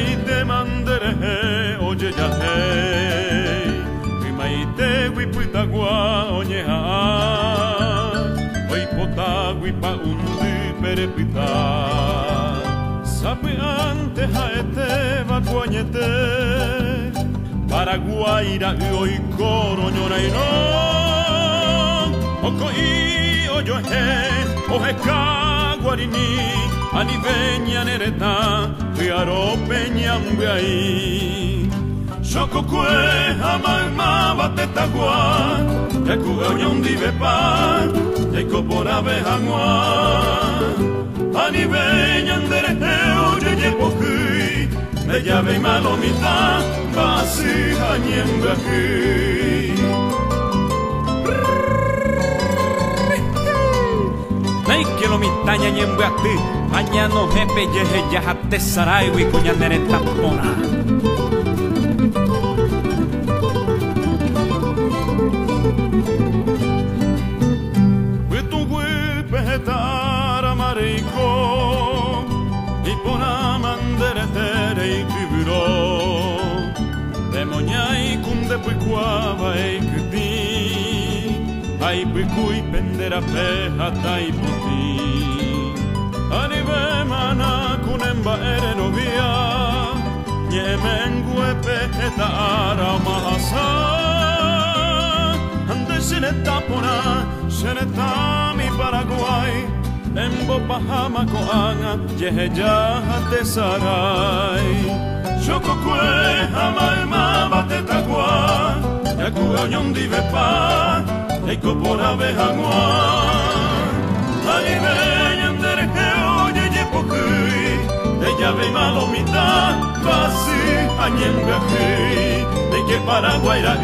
te mandere oye ya hey maite wiputagua oñeha hoy pota wipa undi perepita sabe antes haete vacuañete Paraguaira hoy coroñora y no Ocoí oyohe ojeca guarini Aniveña nereta Fiaro peñambe ahí Xococue amagma batetagua Yacugañón divepa Yacopora bejangua Aniveña nerete oye pocuy Me llave malomita Basi hañembe aquí Nay que lo mitaña ñembe aquí Mañana jefe yeje yajate saray Wikuña nereta pona Witu wipehetara marico Y pona manderetere y tiburo De moñay kunde puicuaba y kuti Ay puicui pendera peja tai puti Anive mana kunemba ere novia Ñemengue pejeta ara mahasa Ande sineta pona, sineta mi Paraguay Embo pahama koanga, yehe jaha te saray Xococue hamaima batetagua Yacugañón divepa Ecopora bejangua Aniveñan dereje oye yepocuy De llave malomita Basi añembe aquí De que Paraguaira